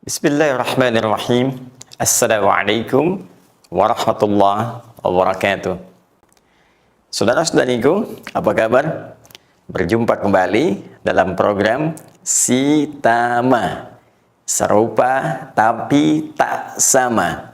Bismillahirrahmanirrahim. Assalamualaikum warahmatullahi wabarakatuh. Saudara-saudariku, apa kabar? Berjumpa kembali dalam program Sitama, serupa tapi tak sama.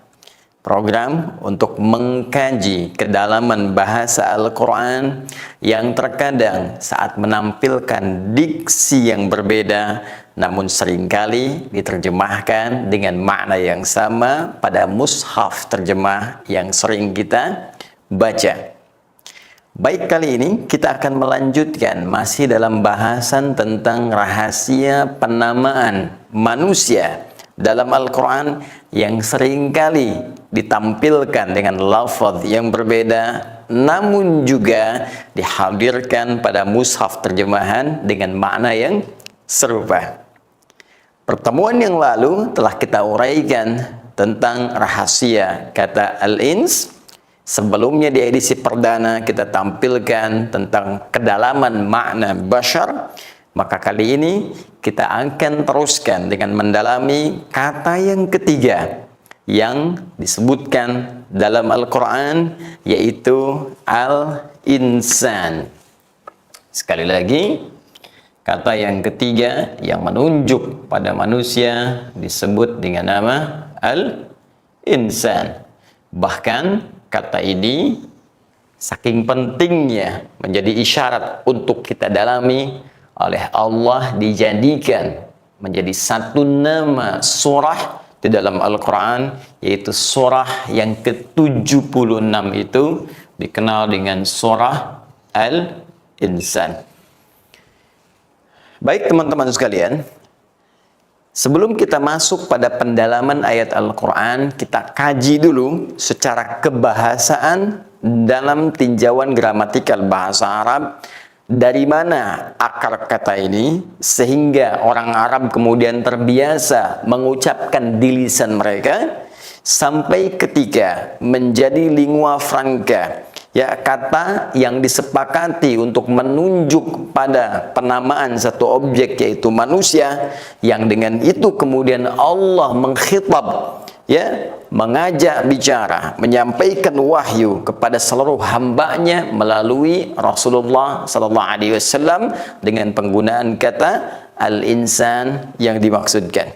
Program untuk mengkaji kedalaman bahasa Al-Quran yang terkadang saat menampilkan diksi yang berbeda, namun seringkali diterjemahkan dengan makna yang sama pada mushaf terjemah yang sering kita baca. Baik, kali ini kita akan melanjutkan masih dalam bahasan tentang rahasia penamaan manusia dalam Al-Quran yang seringkali ditampilkan dengan lafaz yang berbeda, namun juga dihadirkan pada mushaf terjemahan dengan makna yang serupa. Pertemuan yang lalu telah kita uraikan tentang rahasia kata al-ins. Sebelumnya di edisi perdana kita tampilkan tentang kedalaman makna bashar. Maka kali ini kita akan teruskan dengan mendalami kata yang ketiga yang disebutkan dalam Al-Quran, yaitu al-insan. Sekali lagi, kata yang ketiga yang menunjuk pada manusia disebut dengan nama al-insan. Bahkan kata ini saking pentingnya menjadi isyarat untuk kita dalami, oleh Allah dijadikan menjadi satu nama surah di dalam Al-Quran, yaitu surah yang ke-76 itu dikenal dengan surah Al-Insan. Baik teman-teman sekalian, sebelum kita masuk pada pendalaman ayat Al-Quran, kita kaji dulu secara kebahasaan dalam tinjauan gramatikal bahasa Arab. Dari mana akar kata ini sehingga orang Arab kemudian terbiasa mengucapkan di lisan mereka sampai ketika menjadi lingua franca, ya, kata yang disepakati untuk menunjuk pada penamaan satu objek yaitu manusia, yang dengan itu kemudian Allah mengkhitab, ya, mengajak bicara, menyampaikan wahyu kepada seluruh hambanya melalui Rasulullah SAW dengan penggunaan kata al-insan yang dimaksudkan.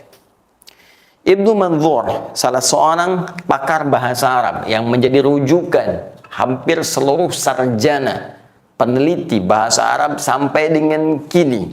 Ibnu Manzur, salah seorang pakar bahasa Arab yang menjadi rujukan hampir seluruh sarjana peneliti bahasa Arab sampai dengan kini,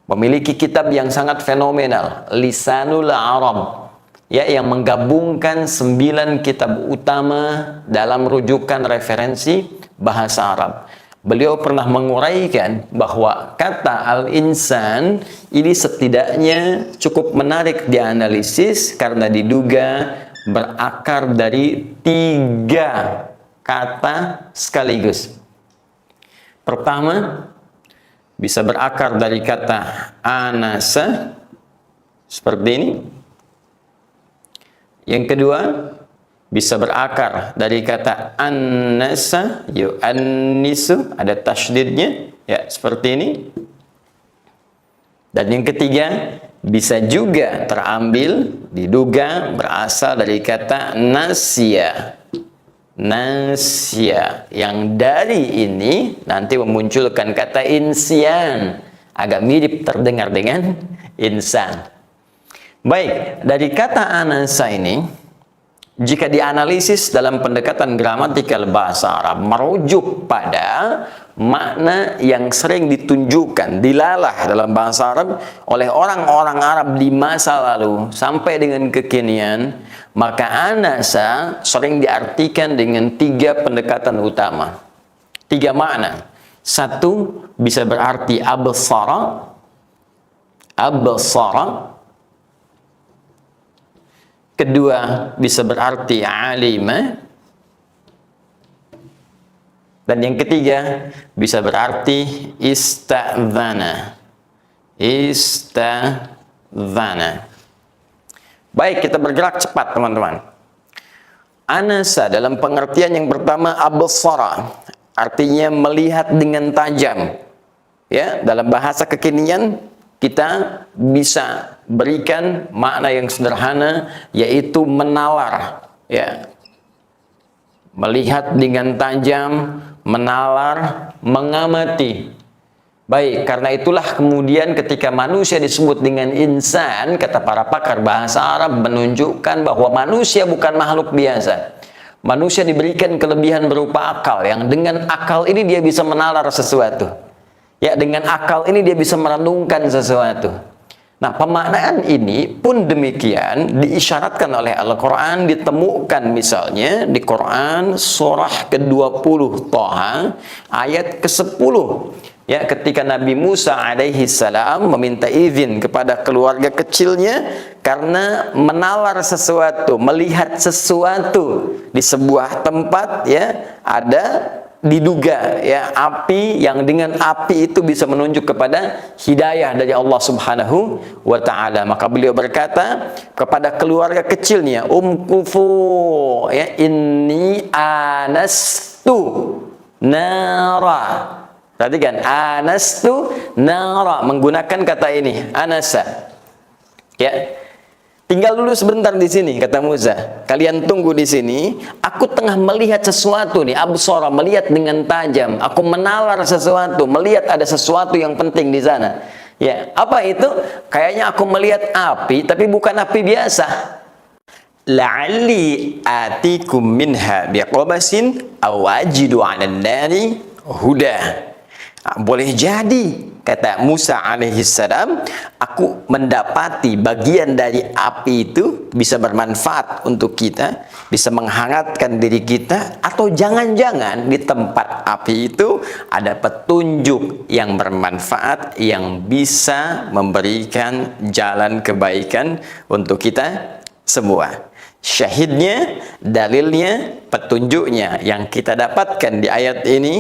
memiliki kitab yang sangat fenomenal, Lisanul Arab, ya, yang menggabungkan 9 kitab utama dalam rujukan referensi bahasa Arab. Beliau pernah menguraikan bahwa kata al-insan ini setidaknya cukup menarik dianalisis karena diduga berakar dari 3 kata sekaligus. Pertama, bisa berakar dari kata anasa seperti ini. Yang kedua, bisa berakar dari kata annasa, yu'annisu, ada tasydidnya, ya, seperti ini. Dan yang ketiga, bisa juga terambil, diduga berasal dari kata nasya. Nasya, yang dari ini nanti memunculkan kata insyan, agak mirip terdengar dengan insan. Baik, dari kata anasa ini, jika dianalisis dalam pendekatan gramatikal bahasa Arab, merujuk pada makna yang sering ditunjukkan, dilalah dalam bahasa Arab oleh orang-orang Arab di masa lalu sampai dengan kekinian, maka anasa sering diartikan dengan 3 pendekatan utama, 3 makna. Satu, bisa berarti absara, kedua, bisa berarti alima, dan yang ketiga bisa berarti istadzana. Baik, kita bergerak cepat teman-teman. Anasa dalam pengertian yang pertama absara, artinya melihat dengan tajam. Ya, dalam bahasa kekinian kita bisa berikan makna yang sederhana, yaitu menalar, ya. Melihat dengan tajam, menalar, mengamati. Baik, karena itulah kemudian ketika manusia disebut dengan insan, kata para pakar bahasa Arab menunjukkan bahwa manusia bukan makhluk biasa. Manusia diberikan kelebihan berupa akal, yang dengan akal ini dia bisa menalar sesuatu. Ya, dengan akal ini dia bisa merenungkan sesuatu. Nah, pemaknaan ini pun demikian diisyaratkan oleh Al-Quran, ditemukan misalnya di Quran surah ke-20 Thaha ayat ke-10. Ya, ketika Nabi Musa alaihi salam meminta izin kepada keluarga kecilnya karena menalar sesuatu, melihat sesuatu di sebuah tempat, ya, ada diduga, ya, api yang dengan api itu bisa menunjuk kepada hidayah dari Allah Subhanahu wa taala. Maka beliau berkata kepada keluarga kecilnya, umkufu, ya, inni anastu nara. Perhatikan, anastu nara, menggunakan kata ini, anasa. Ya. Tinggal dulu sebentar di sini, kata Musa. Kalian tunggu di sini. Aku tengah melihat sesuatu nih, absara, melihat dengan tajam. Aku menalar sesuatu, melihat ada sesuatu yang penting di sana. Ya, apa itu? Kayaknya aku melihat api, tapi bukan api biasa. La'alli atikum minha biqabasin aw ajidu 'alan nari huda. Boleh jadi, kata Musa alaihissalam, aku mendapati bagian dari api itu bisa bermanfaat untuk kita, bisa menghangatkan diri kita, atau jangan-jangan di tempat api itu ada petunjuk yang bermanfaat yang bisa memberikan jalan kebaikan untuk kita semua. Syahidnya, dalilnya, petunjuknya yang kita dapatkan di ayat ini,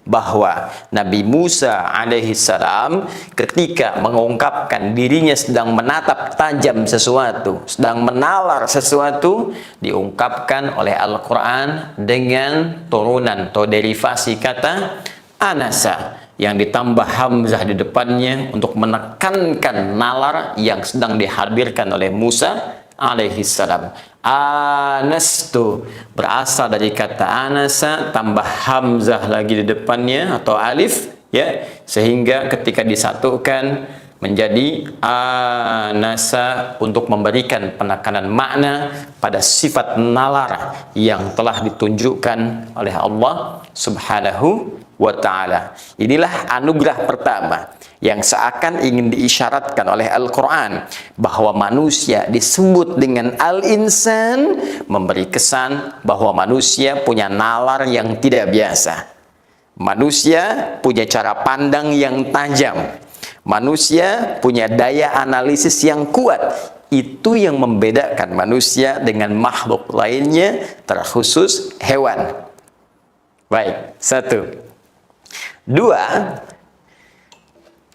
bahwa Nabi Musa alaihissalam ketika mengungkapkan dirinya sedang menatap tajam sesuatu, sedang menalar sesuatu, diungkapkan oleh Al-Quran dengan turunan atau derivasi kata anasa yang ditambah hamzah di depannya untuk menekankan nalar yang sedang dihadirkan oleh Musa alaihissalam. Anastu berasal dari kata anasa tambah hamzah lagi di depannya atau alif, ya, sehingga ketika disatukan menjadi anasa untuk memberikan penekanan makna pada sifat nalar yang telah ditunjukkan oleh Allah Subhanahu wa ta'ala. Inilah anugerah pertama yang seakan ingin diisyaratkan oleh Al-Quran, bahwa manusia disebut dengan al-insan, memberi kesan bahwa manusia punya nalar yang tidak biasa. Manusia punya cara pandang yang tajam. Manusia punya daya analisis yang kuat. Itu yang membedakan manusia dengan makhluk lainnya, terkhusus hewan. Baik, satu. Dua,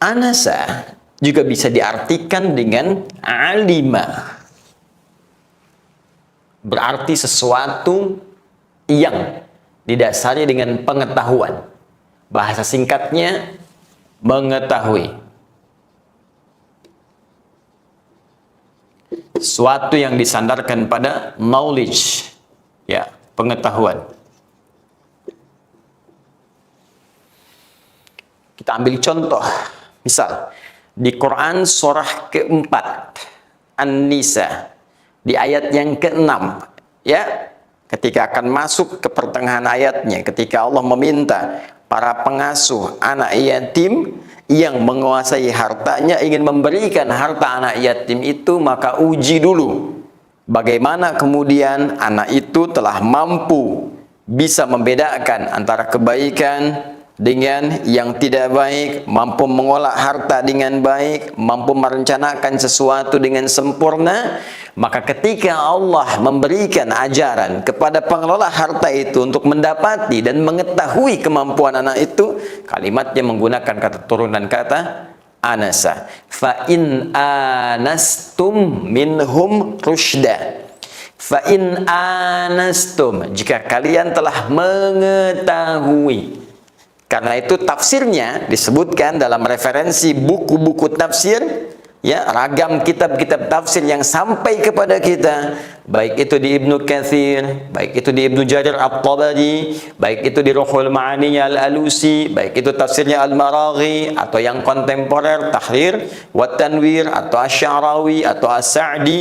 anasa juga bisa diartikan dengan alima. Berarti sesuatu yang didasari dengan pengetahuan. Bahasa singkatnya, mengetahui. Sesuatu yang disandarkan pada knowledge, ya, pengetahuan. Kita ambil contoh. Misal, di Quran surah keempat, An-Nisa, di ayat yang ke-6, ya, ketika akan masuk ke pertengahan ayatnya, ketika Allah meminta para pengasuh anak yatim yang menguasai hartanya ingin memberikan harta anak yatim itu, maka uji dulu bagaimana kemudian anak itu telah mampu bisa membedakan antara kebaikan dengan yang tidak baik, mampu mengolah harta dengan baik, mampu merencanakan sesuatu dengan sempurna. Maka ketika Allah memberikan ajaran kepada pengelola harta itu untuk mendapati dan mengetahui kemampuan anak itu, kalimatnya menggunakan kata turunan kata anasa. Fa in anastum minhum rusyda. Fa in anastum, jika kalian telah mengetahui, Karena itu tafsirnya disebutkan dalam referensi buku-buku tafsir, ya, ragam kitab-kitab tafsir yang sampai kepada kita, baik itu di Ibnu Katsir, baik itu di Ibnu Jarir At-Tabari, baik itu di Ruhul Ma'aninya Al-Alusi, baik itu tafsirnya Al-Maraghi, atau yang kontemporer Tahrir wa Tanwir, atau Asy-Sya'rawi, atau As-Sa'di,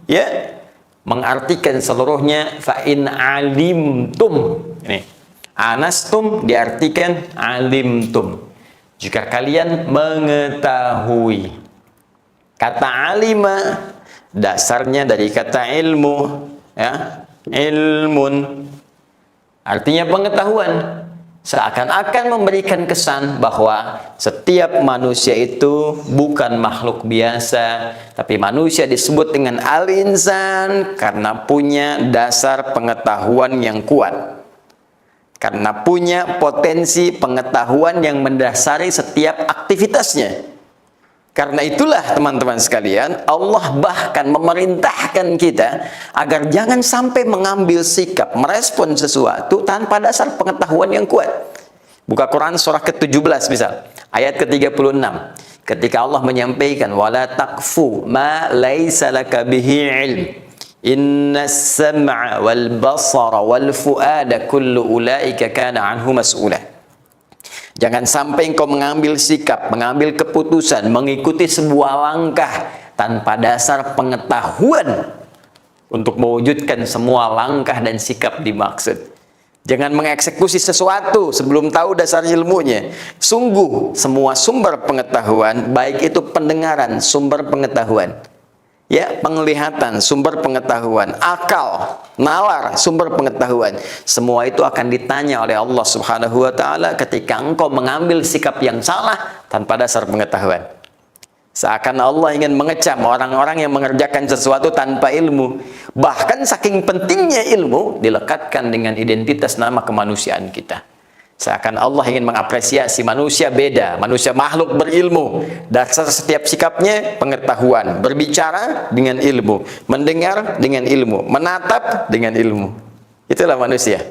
ya, mengartikan seluruhnya fa in alimtum. Ini anastum diartikan alimtum, jika kalian mengetahui. Kata alima dasarnya dari kata ilmu, ya, ilmun, artinya pengetahuan. Seakan-akan memberikan kesan bahwa setiap manusia itu bukan makhluk biasa, tapi manusia disebut dengan al-insan karena punya dasar pengetahuan yang kuat, karena punya potensi pengetahuan yang mendasari setiap aktivitasnya. Karena itulah teman-teman sekalian, Allah bahkan memerintahkan kita agar jangan sampai mengambil sikap, merespon sesuatu tanpa dasar pengetahuan yang kuat. Buka Quran surah ke-17 misal, ayat ke-36. Ketika Allah menyampaikan, wala taqfu ma laisa laka bihi ilm. Inna as-sam'a wal basara wal fu'ada kullu ulaika kana anhu mas'ula. Jangan sampai engkau mengambil sikap, mengambil keputusan, mengikuti sebuah langkah tanpa dasar pengetahuan untuk mewujudkan semua langkah dan sikap dimaksud. Jangan mengeksekusi sesuatu sebelum tahu dasar ilmunya. Sungguh semua sumber pengetahuan, baik itu pendengaran, sumber pengetahuan, ya, penglihatan, sumber pengetahuan, akal, nalar, sumber pengetahuan. Semua itu akan ditanya oleh Allah Subhanahu wa taala ketika engkau mengambil sikap yang salah tanpa dasar pengetahuan. Seakan Allah ingin mengecam orang-orang yang mengerjakan sesuatu tanpa ilmu. Bahkan saking pentingnya ilmu dilekatkan dengan identitas nama kemanusiaan kita. Seakan Allah ingin mengapresiasi manusia beda, manusia makhluk berilmu. Dasar setiap sikapnya pengetahuan, berbicara dengan ilmu, mendengar dengan ilmu, menatap dengan ilmu. Itulah manusia.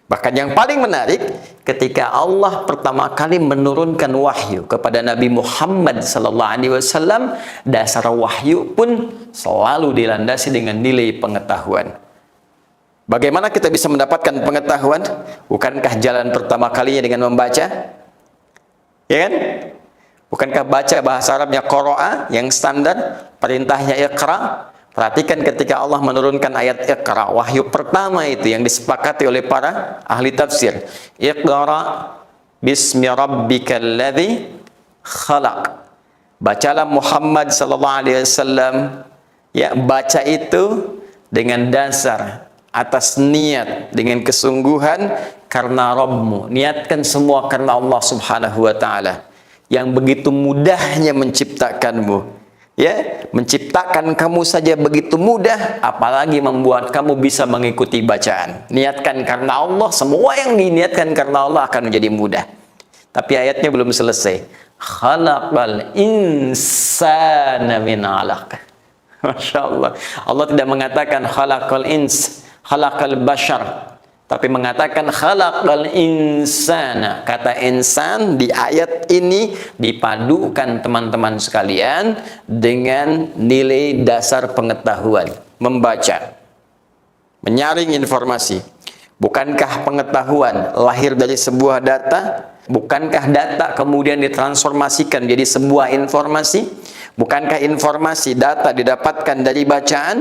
Bahkan yang paling menarik, ketika Allah pertama kali menurunkan wahyu kepada Nabi Muhammad SAW, dasar wahyu pun selalu dilandasi dengan nilai pengetahuan. Bagaimana kita bisa mendapatkan pengetahuan? Bukankah jalan pertama kalinya dengan membaca? Ya kan? Bukankah baca bahasa Arabnya qara'a yang standar, perintahnya iqra? Perhatikan ketika Allah menurunkan ayat iqra, wahyu pertama itu yang disepakati oleh para ahli tafsir. Iqra bismi rabbikal ladzi khalaq. Bacalah Muhammad sallallahu alaihi wasallam, ya, baca itu dengan dasar atas niat, dengan kesungguhan karena Rabbmu. Niatkan semua karena Allah Subhanahu wa taala yang begitu mudahnya menciptakanmu. Ya, menciptakan kamu saja begitu mudah, apalagi membuat kamu bisa mengikuti bacaan. Niatkan karena Allah, semua yang diniatkan karena Allah akan menjadi mudah. Tapi ayatnya belum selesai. Khalaqal insana min 'alaq. Masya Allah. Allah tidak mengatakan khalaqal ins, khalaqal bashar, tapi mengatakan khalaqal insana. Kata insan di ayat ini dipadukan teman-teman sekalian dengan nilai dasar pengetahuan, membaca, menyaring informasi. Bukankah pengetahuan lahir dari sebuah data? Bukankah data kemudian ditransformasikan menjadi sebuah informasi? Bukankah informasi data didapatkan dari bacaan?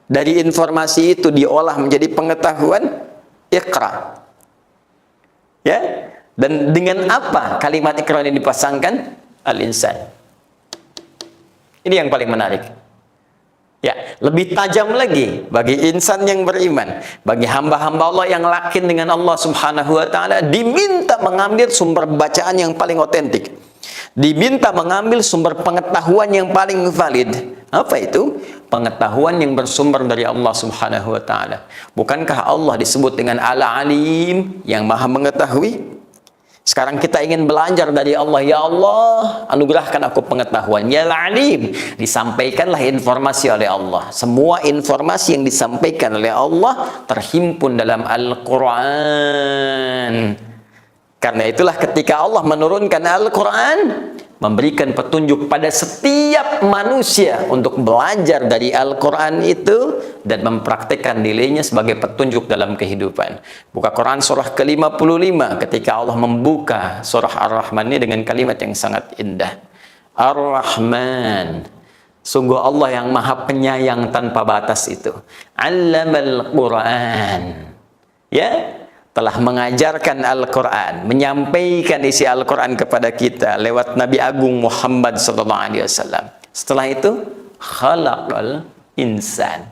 Dari informasi itu diolah menjadi pengetahuan? Iqra. Ya, dan dengan apa kalimat iqra ini dipasangkan? Al-insan. Ini yang paling menarik. Ya, lebih tajam lagi bagi insan yang beriman, bagi hamba-hamba Allah yang yakin dengan Allah Subhanahu wa taala, diminta mengambil sumber bacaan yang paling otentik. Diminta mengambil sumber pengetahuan yang paling valid. Apa itu? Pengetahuan yang bersumber dari Allah Subhanahu wa taala. Bukankah Allah disebut dengan Al-Alim, yang Maha mengetahui? Sekarang kita ingin belajar dari Allah. Ya Allah, anugerahkan aku pengetahuan. Ya Al-Alim, disampaikanlah informasi oleh Allah. Semua informasi yang disampaikan oleh Allah terhimpun dalam Al-Quran. Karena itulah ketika Allah menurunkan Al-Quran, memberikan petunjuk pada setiap manusia untuk belajar dari Al-Quran itu dan mempraktikkan nilainya sebagai petunjuk dalam kehidupan. Buka Quran surah ke-55 ketika Allah membuka surah Ar-Rahman ini dengan kalimat yang sangat indah. Ar-Rahman, sungguh Allah yang maha penyayang tanpa batas itu. Allamal Quran, ya, telah mengajarkan Al-Quran, menyampaikan isi Al-Quran kepada kita lewat Nabi Agung Muhammad SAW. Setelah itu, khalaqal insan.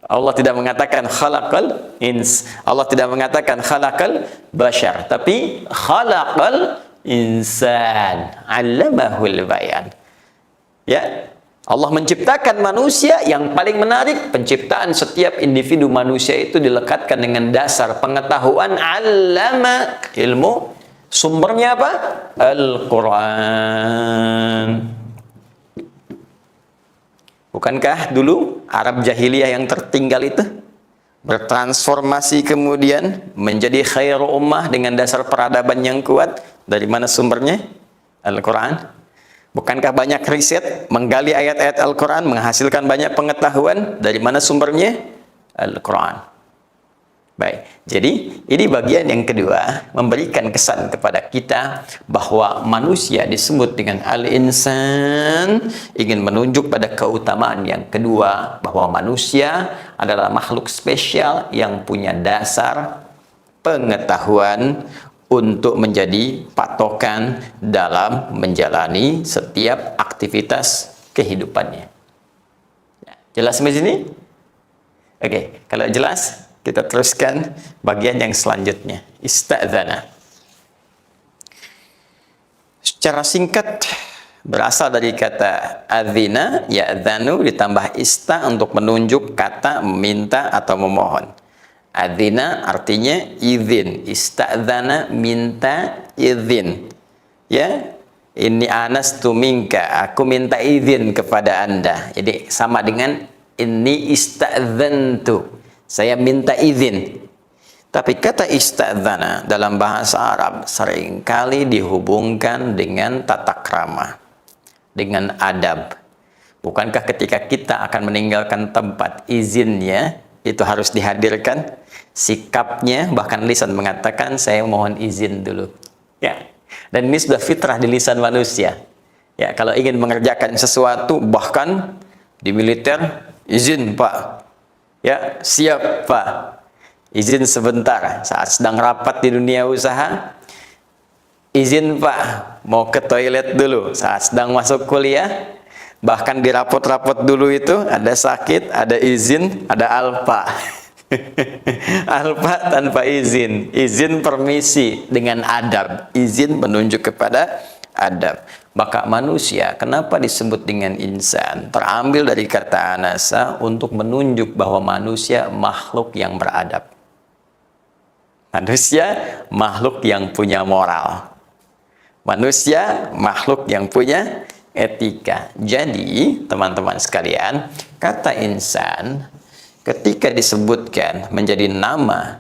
Allah tidak mengatakan khalaqal ins. Allah tidak mengatakan khalaqal bashar. Tapi khalaqal insan. Allamahul bayan. Ya, Allah menciptakan manusia. Yang paling menarik, penciptaan setiap individu manusia itu dilekatkan dengan dasar pengetahuan. Allama, ilmu, sumbernya apa? Al-Quran. Bukankah dulu Arab jahiliyah yang tertinggal itu bertransformasi kemudian menjadi khairu ummah dengan dasar peradaban yang kuat? Dari mana sumbernya? Al-Quran. Bukankah banyak riset menggali ayat-ayat Al-Quran menghasilkan banyak pengetahuan? Dari mana sumbernya? Al-Quran. Baik, jadi ini bagian yang kedua, memberikan kesan kepada kita bahwa manusia disebut dengan al-insan, ingin menunjuk pada keutamaan yang kedua, bahwa manusia adalah makhluk spesial yang punya dasar pengetahuan untuk menjadi patokan dalam menjalani setiap aktivitas kehidupannya. Jelas sampai sini? Oke, kalau jelas, kita teruskan bagian yang selanjutnya. Ista'dzana. Secara singkat, berasal dari kata adzina, ya'dzanu, ditambah ista untuk menunjuk kata meminta atau memohon. Adzina artinya izin, ista'dzana minta izin. Ya, ini anastu minka, aku minta izin kepada Anda. Jadi sama dengan ini ista'dzantu, saya minta izin. Tapi kata ista'dzana dalam bahasa Arab seringkali dihubungkan dengan tata krama, dengan adab. Bukankah ketika kita akan meninggalkan tempat, izinnya itu harus dihadirkan, sikapnya, bahkan lisan mengatakan saya mohon izin dulu. Ya, dan ini sudah fitrah di lisan manusia. Ya, kalau ingin mengerjakan sesuatu, bahkan di militer, izin Pak. Ya, siap Pak. Izin sebentar saat sedang rapat di dunia usaha. Izin Pak, mau ke toilet dulu saat sedang masuk kuliah. Bahkan di rapot-rapot dulu itu ada sakit, ada izin, ada alpa. Alpa tanpa izin, izin permisi dengan adab, izin menunjuk kepada adab. Maka manusia kenapa disebut dengan insan? Terambil dari kata anasa untuk menunjuk bahwa manusia makhluk yang beradab. Manusia makhluk yang punya moral. Manusia makhluk yang punya etika. Jadi, teman-teman sekalian, kata insan ketika disebutkan menjadi nama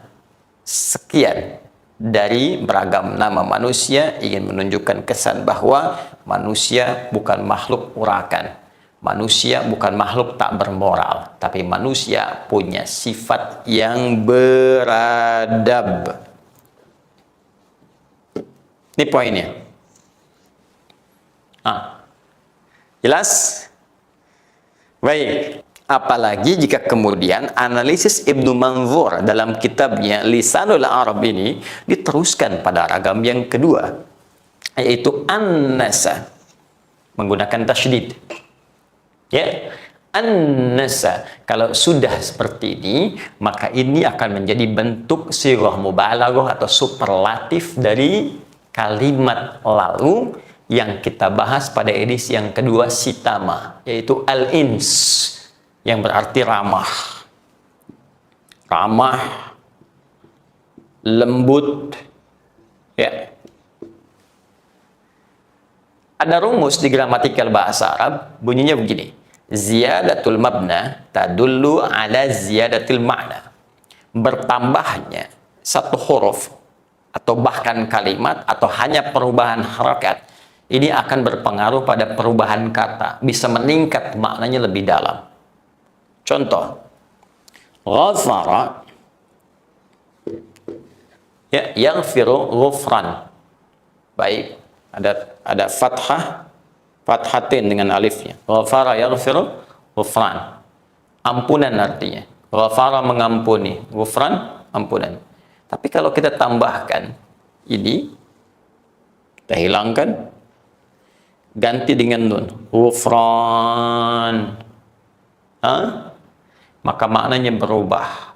sekian dari beragam nama manusia, ingin menunjukkan kesan bahwa manusia bukan makhluk urakan. Manusia bukan makhluk tak bermoral, tapi manusia punya sifat yang beradab. Ini poinnya. Jelas? Baik. Apalagi jika kemudian analisis Ibnu Manzur dalam kitabnya Lisanul Arab ini diteruskan pada ragam yang kedua, yaitu an-nasa, menggunakan tasydid. Ya, an-nasa. Kalau sudah seperti ini, maka ini akan menjadi bentuk sirah mubalaghah atau superlatif dari kalimat lalu yang kita bahas pada edisi yang kedua, sitama, yaitu al-ins, yang berarti ramah. Ramah, lembut. Ya. Ada rumus di gramatikal bahasa Arab, bunyinya begini. Ziyadatul mabna tadullu ala ziyadatil ma'na. Bertambahnya satu huruf atau bahkan kalimat, atau hanya perubahan harakat, ini akan berpengaruh pada perubahan kata, bisa meningkat maknanya lebih dalam. Contoh, ghafara, ya, yaghfiru ghufran. Baik, ada fathatin dengan alifnya. Ghafara yaghfiru ghufran. Ampunan artinya. Ghafara mengampuni, ghufran ampunan. Tapi kalau kita tambahkan ini, kita hilangkan, ganti dengan nun, ghufran, maka maknanya berubah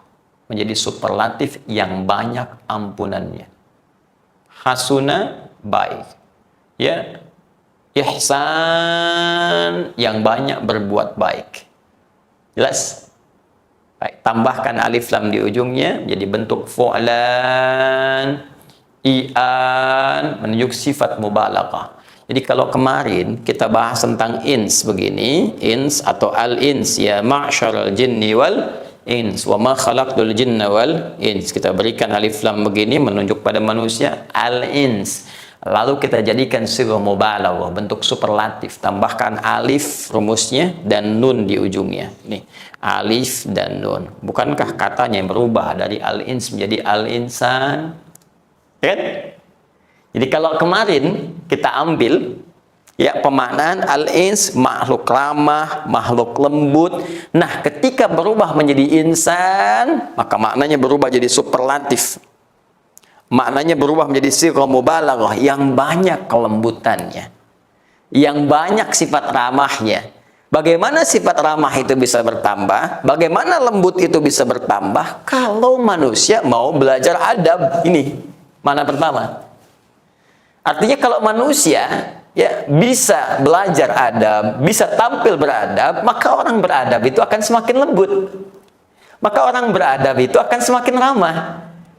menjadi superlatif yang banyak ampunannya. Hasuna, baik, ya, ihsan, yang banyak berbuat baik. Jelas? Baik, tambahkan alif lam di ujungnya jadi bentuk fu'lan, i'an, menunjuk sifat mubalaghah. Jadi kalau kemarin kita bahas tentang ins begini, ins atau al-ins, ya ma'syaral jinni wal ins wa ma khalaqtul jinna wal ins, kita berikan alif lam begini menunjuk pada manusia, al-ins. Lalu kita jadikan sighah mubalaghah, bentuk superlatif, tambahkan alif rumusnya dan nun di ujungnya. Nih, alif dan nun. Bukankah katanya yang berubah dari al-ins menjadi al-insan? Kan? Jadi kalau kemarin kita ambil, ya, pemaknaan al-ins, makhluk ramah, makhluk lembut. Nah, ketika berubah menjadi insan, maka maknanya berubah jadi superlatif. Maknanya berubah menjadi sighah mubalaghah, yang banyak kelembutannya, yang banyak sifat ramahnya. Bagaimana sifat ramah itu bisa bertambah? Bagaimana lembut itu bisa bertambah? Kalau manusia mau belajar adab. Ini mana pertama? Artinya kalau manusia, ya, bisa belajar adab, bisa tampil beradab, maka orang beradab itu akan semakin lembut. Maka orang beradab itu akan semakin ramah.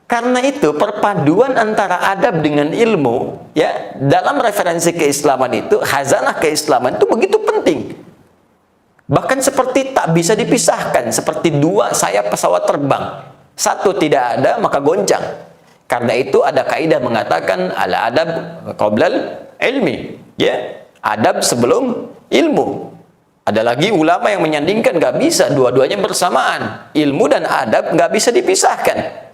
Karena itu perpaduan antara adab dengan ilmu, ya, dalam referensi keislaman itu, khazanah keislaman itu begitu penting. Bahkan seperti tak bisa dipisahkan, seperti dua sayap pesawat terbang. Satu tidak ada maka goncang. Karena itu ada kaidah mengatakan al adab qoblal ilmi, ya, adab sebelum ilmu. Ada lagi ulama yang menyandingkan nggak bisa, dua-duanya bersamaan. Ilmu dan adab nggak bisa dipisahkan.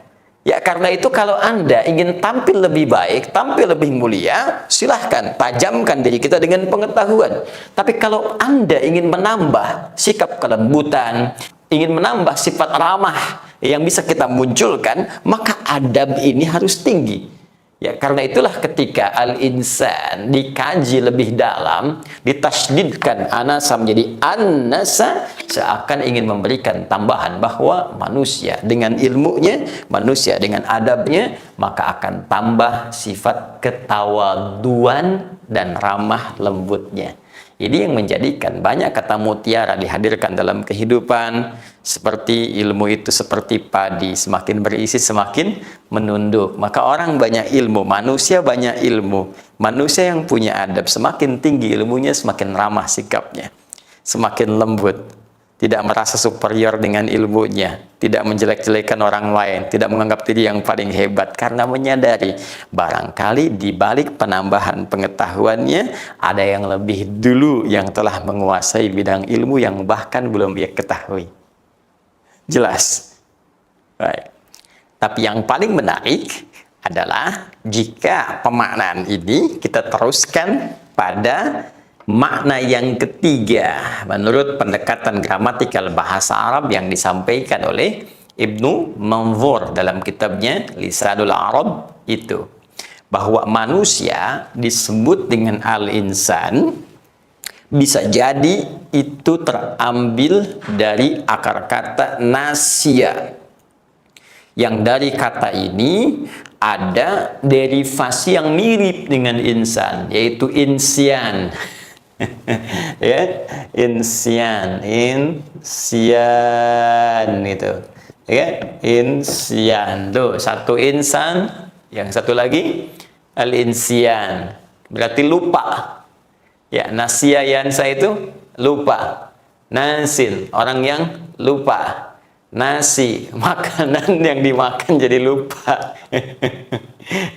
Ya, karena itu kalau Anda ingin tampil lebih baik, tampil lebih mulia, silahkan tajamkan diri kita dengan pengetahuan. Tapi kalau Anda ingin menambah sikap kelembutan, ingin menambah sifat ramah yang bisa kita munculkan, maka adab ini harus tinggi. Ya, karena itulah ketika al-insan dikaji lebih dalam, ditasydidkan anasa menjadi an-nasa, seakan ingin memberikan tambahan bahwa manusia dengan ilmunya, manusia dengan adabnya, maka akan tambah sifat ketawaduan dan ramah lembutnya. Ini yang menjadikan banyak kata mutiara dihadirkan dalam kehidupan, seperti ilmu itu seperti padi, semakin berisi semakin menunduk. Maka orang banyak ilmu, manusia banyak ilmu. Manusia yang punya adab semakin tinggi ilmunya, semakin ramah sikapnya, semakin lembut. Tidak merasa superior dengan ilmunya, tidak menjelek-jelekan orang lain, tidak menganggap diri yang paling hebat, karena menyadari barangkali di balik penambahan pengetahuannya ada yang lebih dulu yang telah menguasai bidang ilmu yang bahkan belum dia ketahui. Jelas? Baik. Tapi yang paling menarik adalah jika pemaknaan ini kita teruskan pada makna yang ketiga menurut pendekatan gramatikal bahasa Arab yang disampaikan oleh Ibnu Manzur dalam kitabnya Lisanul Arab, itu bahwa manusia disebut dengan al-insan bisa jadi itu terambil dari akar kata nasya, yang dari kata ini ada derivasi yang mirip dengan insan, yaitu insyan. Ya, insyan itu, ya, insyan tuh, satu insan, yang satu lagi al-insyan, berarti lupa. Ya, nasya yansa itu lupa, nasin orang yang lupa, Nasi, makanan yang dimakan jadi lupa.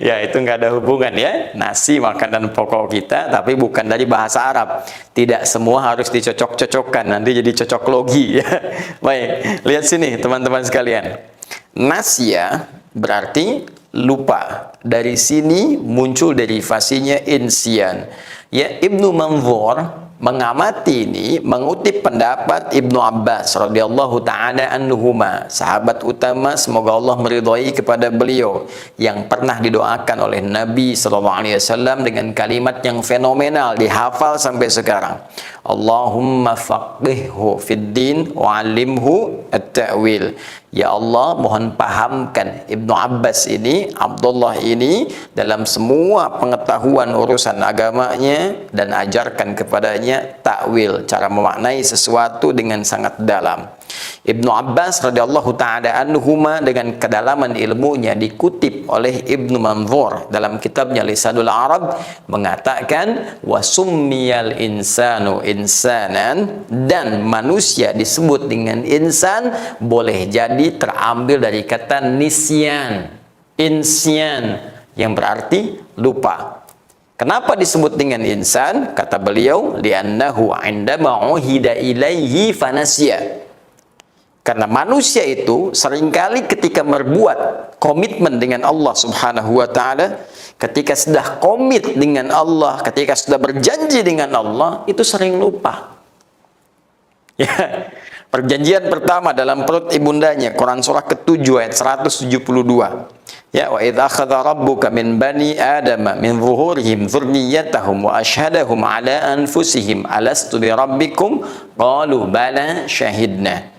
Ya, itu nggak ada hubungan ya. Nasi makanan pokok kita, tapi bukan dari bahasa Arab. Tidak semua harus dicocok-cocokkan, nanti jadi cocok logi ya. Baik, lihat sini teman-teman sekalian. Nasya berarti lupa. Dari sini muncul derivasinya insyan. Ya, Ibnu Manzur mengamati ini, mengutip pendapat Ibnu Abbas radhiyallahu taala anhuma, sahabat utama, semoga Allah meridhai kepada beliau, yang pernah didoakan oleh Nabi sallallahu alaihi wasallam dengan kalimat yang fenomenal, dihafal sampai sekarang. Allahumma faqihhu fid din wa 'allimhu at-ta'wil. Ya Allah, mohon pahamkan Ibnu Abbas ini, Abdullah ini, dalam semua pengetahuan urusan agamanya, dan ajarkan kepadanya takwil, cara memaknai sesuatu dengan sangat dalam. Ibnu Abbas radhiyallahu taala anhuma dengan kedalaman ilmunya dikutip oleh Ibnu Manzur dalam kitabnya Lisanul Arab, mengatakan wasummiyal insanu insanan, dan manusia disebut dengan insan boleh jadi terambil dari kata nisyan, insyan, yang berarti lupa. Kenapa disebut dengan insan? Kata beliau, li'annahu 'indama uhida ilaihi fanasya. Karena manusia itu seringkali ketika berbuat komitmen dengan Allah Subhanahu wa taala, ketika sudah komit dengan Allah, ketika sudah berjanji dengan Allah, itu sering lupa. Ya, perjanjian pertama dalam perut ibundanya, Quran surah ke-7 ayat 172. Ya, wa idza akhadha rabbuka min bani adama min zuhurihim dzurriyyatahum wa asyhadahum ala anfusihim alastu bi rabbikum qalu bala syahidna.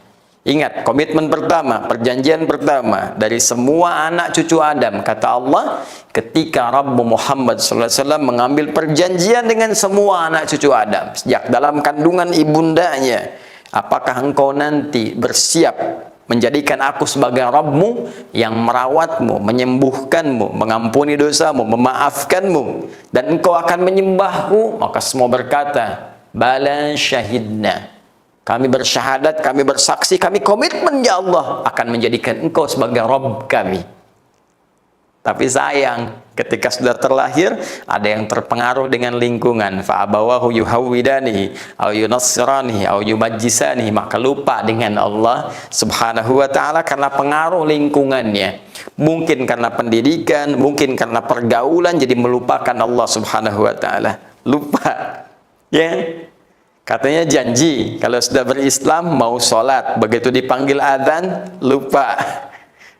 Ingat, komitmen pertama, perjanjian pertama dari semua anak cucu Adam, kata Allah, ketika Rabbu Muhammad SAW mengambil perjanjian dengan semua anak cucu Adam sejak dalam kandungan ibundanya, apakah engkau nanti bersiap menjadikan aku sebagai Rabbmu yang merawatmu, menyembuhkanmu, mengampuni dosamu, memaafkanmu, dan engkau akan menyembahku? Maka semua berkata, bala syahidna. Kami bersyahadat, kami bersaksi, kami komitmen ya Allah akan menjadikan engkau sebagai Rabb kami. Tapi sayang, ketika sudah terlahir, ada yang terpengaruh dengan lingkungan. Fa'abawahu yuhawwidani, au yunassirani, au yumajjisani, maka lupa dengan Allah Subhanahu wa ta'ala karena pengaruh lingkungannya. Mungkin karena pendidikan, mungkin karena pergaulan, jadi melupakan Allah Subhanahu wa ta'ala. Lupa. Ya. Katanya janji, kalau sudah berislam mau sholat, begitu dipanggil adzan, lupa.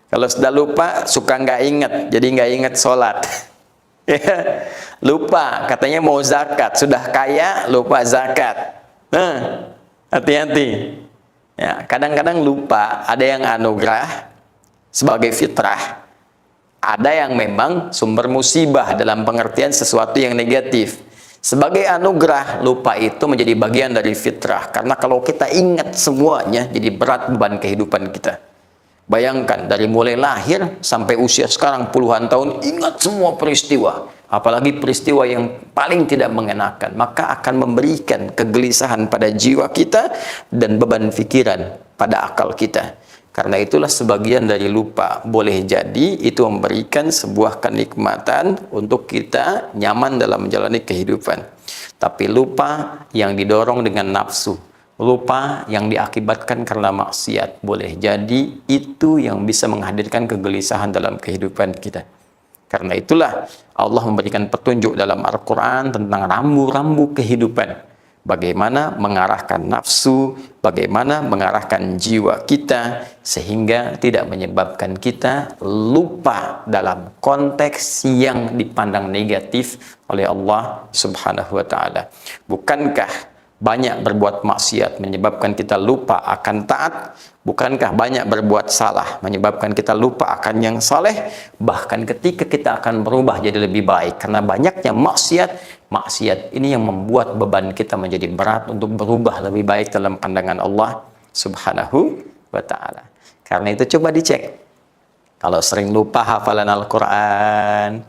Kalau sudah lupa, suka nggak ingat, jadi nggak ingat sholat. Ya, lupa, katanya mau zakat, sudah kaya, lupa zakat. Nah, hati-hati. Ya, kadang-kadang lupa, ada yang anugerah sebagai fitrah. Ada yang memang sumber musibah dalam pengertian sesuatu yang negatif. Sebagai anugerah, lupa itu menjadi bagian dari fitrah. Karena kalau kita ingat semuanya, jadi berat beban kehidupan kita. Bayangkan, dari mulai lahir sampai usia sekarang puluhan tahun, ingat semua peristiwa. Apalagi peristiwa yang paling tidak mengenakan. Maka akan memberikan kegelisahan pada jiwa kita dan beban pikiran pada akal kita. Karena itulah sebagian dari lupa. Boleh jadi itu memberikan sebuah kenikmatan untuk kita nyaman dalam menjalani kehidupan. Tapi lupa yang didorong dengan nafsu, lupa yang diakibatkan karena maksiat, boleh jadi itu yang bisa menghadirkan kegelisahan dalam kehidupan kita. Karena itulah Allah memberikan petunjuk dalam Al-Quran tentang rambu-rambu kehidupan. Bagaimana mengarahkan nafsu, bagaimana mengarahkan jiwa kita, sehingga tidak menyebabkan kita lupa dalam konteks yang dipandang negatif oleh Allah Subhanahu wa ta'ala. Bukankah banyak berbuat maksiat menyebabkan kita lupa akan taat? Bukankah banyak berbuat salah menyebabkan kita lupa akan yang saleh? Bahkan ketika kita akan berubah jadi lebih baik, karena banyaknya maksiat ini yang membuat beban kita menjadi berat untuk berubah lebih baik dalam pandangan Allah Subhanahu wa ta'ala. Karena itu coba dicek. Kalau sering lupa hafalan Al-Quran,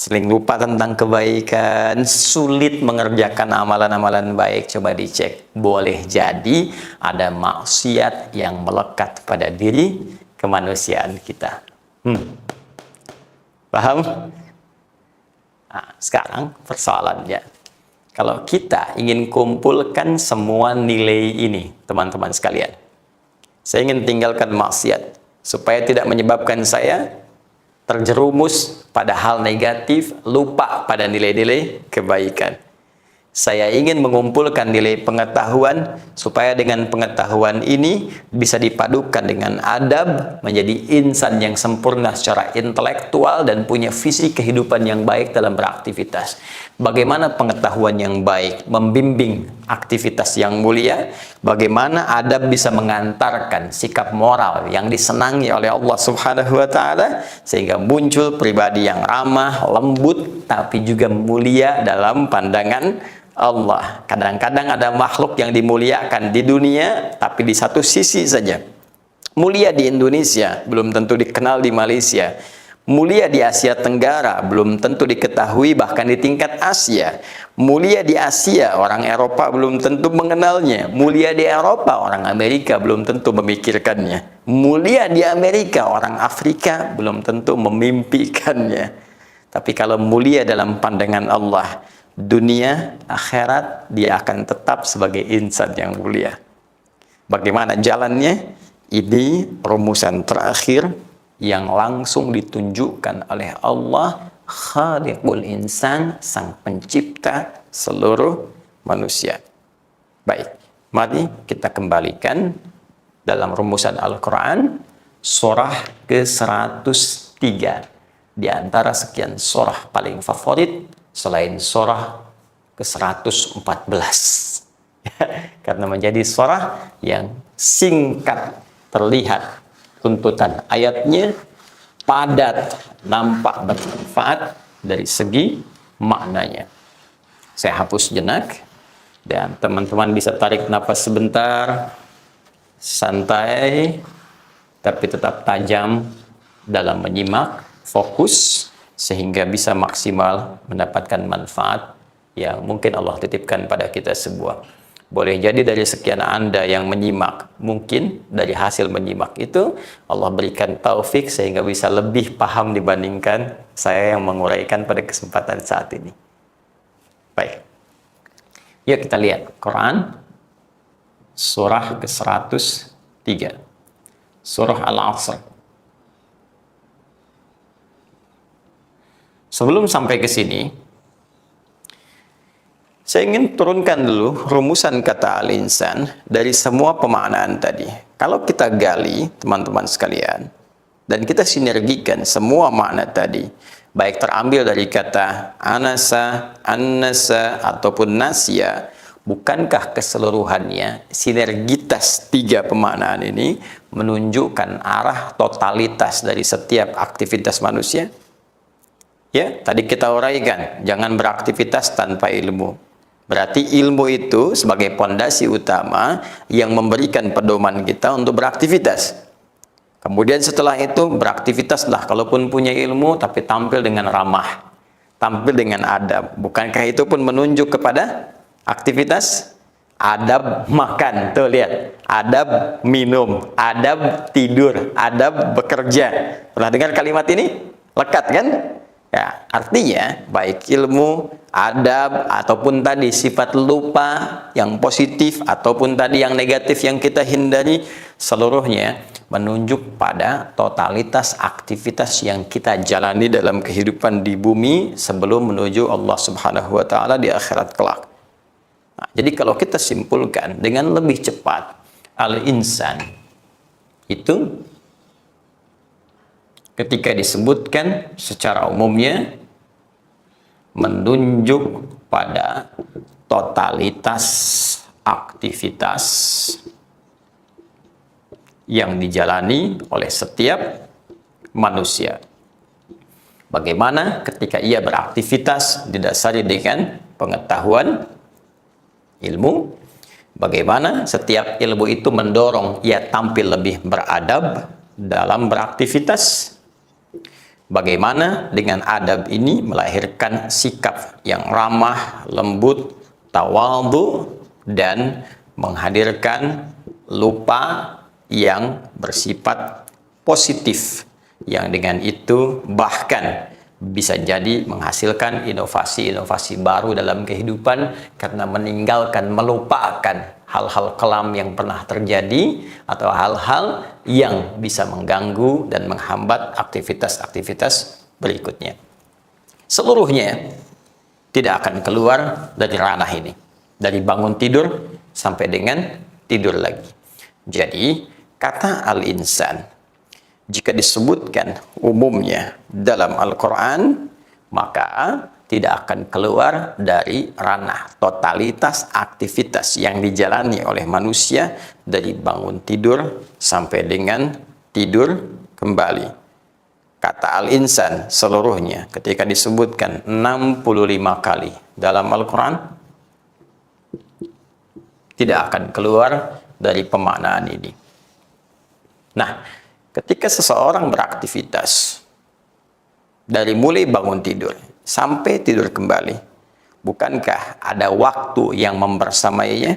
sering lupa tentang kebaikan, sulit mengerjakan amalan-amalan baik. Coba dicek, boleh jadi ada maksiat yang melekat pada diri kemanusiaan kita. Paham? Nah, sekarang persoalannya, kalau kita ingin kumpulkan semua nilai ini, teman-teman sekalian, saya ingin tinggalkan maksiat supaya tidak menyebabkan saya terjerumus pada hal negatif, lupa pada nilai-nilai kebaikan. Saya ingin mengumpulkan nilai pengetahuan supaya dengan pengetahuan ini bisa dipadukan dengan adab, menjadi insan yang sempurna secara intelektual dan punya visi kehidupan yang baik dalam beraktivitas. Bagaimana pengetahuan yang baik membimbing aktivitas yang mulia, bagaimana adab bisa mengantarkan sikap moral yang disenangi oleh Allah Subhanahu wa taala sehingga muncul pribadi yang ramah, lembut tapi juga mulia dalam pandangan Allah. Kadang-kadang ada makhluk yang dimuliakan di dunia, tapi di satu sisi saja. Mulia di Indonesia, belum tentu dikenal di Malaysia. Mulia di Asia Tenggara, belum tentu diketahui bahkan di tingkat Asia. Mulia di Asia, orang Eropa belum tentu mengenalnya. Mulia di Eropa, orang Amerika belum tentu memikirkannya. Mulia di Amerika, orang Afrika belum tentu memimpikannya. Tapi kalau mulia dalam pandangan Allah, dunia, akhirat, dia akan tetap sebagai insan yang mulia. Bagaimana jalannya? Ini rumusan terakhir yang langsung ditunjukkan oleh Allah, Khaliqul Insan, sang pencipta seluruh manusia. Baik, mari kita kembalikan dalam rumusan Al-Quran, surah ke-103. Di antara sekian surah paling favorit, selain surah ke-114 karena menjadi surah yang singkat, terlihat tuntutan ayatnya padat, nampak bermanfaat dari segi maknanya. Saya hapus jenak dan teman-teman bisa tarik nafas sebentar, santai tapi tetap tajam dalam menyimak, fokus, sehingga bisa maksimal mendapatkan manfaat yang mungkin Allah titipkan pada kita semua. Boleh jadi dari sekian Anda yang menyimak, mungkin dari hasil menyimak itu Allah berikan taufik sehingga bisa lebih paham dibandingkan saya yang menguraikan pada kesempatan saat ini. Baik, yuk kita lihat Quran surah ke-103, surah Al-Asr. Sebelum sampai ke sini, saya ingin turunkan dulu rumusan kata al-insan dari semua pemaknaan tadi. Kalau kita gali, teman-teman sekalian, dan kita sinergikan semua makna tadi, baik terambil dari kata anasa, annasa, ataupun nasya, bukankah keseluruhannya, sinergitas tiga pemaknaan ini menunjukkan arah totalitas dari setiap aktivitas manusia? Ya, tadi kita uraikan, jangan beraktivitas tanpa ilmu. Berarti ilmu itu sebagai pondasi utama yang memberikan pedoman kita untuk beraktivitas. Kemudian setelah itu beraktivitaslah, kalaupun punya ilmu tapi tampil dengan ramah, tampil dengan adab. Bukankah itu pun menunjuk kepada aktivitas? Adab makan, tuh lihat, adab minum, adab tidur, adab bekerja. Pernah dengar kalimat ini? Lekat kan? Ya, artinya baik ilmu, adab, ataupun tadi sifat lupa yang positif, ataupun tadi yang negatif yang kita hindari, seluruhnya menunjuk pada totalitas aktivitas yang kita jalani dalam kehidupan di bumi sebelum menuju Allah Subhanahu wa taala di akhirat kelak. Nah, jadi kalau kita simpulkan dengan lebih cepat, al-insan itu ketika disebutkan secara umumnya menunjuk pada totalitas aktivitas yang dijalani oleh setiap manusia. Bagaimana ketika ia beraktivitas didasari dengan pengetahuan ilmu, bagaimana setiap ilmu itu mendorong ia tampil lebih beradab dalam beraktivitas, Bagaimana dengan adab ini melahirkan sikap yang ramah, lembut, tawadhu, dan menghadirkan lupa yang bersifat positif, yang dengan itu bahkan bisa jadi menghasilkan inovasi-inovasi baru dalam kehidupan karena meninggalkan, melupakan hal-hal kelam yang pernah terjadi atau hal-hal yang bisa mengganggu dan menghambat aktivitas-aktivitas berikutnya. Seluruhnya tidak akan keluar dari ranah ini, dari bangun tidur sampai dengan tidur lagi. Jadi kata al-insan jika disebutkan umumnya dalam Al-Quran, maka tidak akan keluar dari ranah totalitas aktivitas yang dijalani oleh manusia dari bangun tidur sampai dengan tidur kembali. Kata al-insan seluruhnya ketika disebutkan 65 kali dalam Al-Quran, tidak akan keluar dari pemaknaan ini. Nah, ketika seseorang beraktivitas dari mulai bangun tidur sampai tidur kembali, bukankah ada waktu yang membersamainya?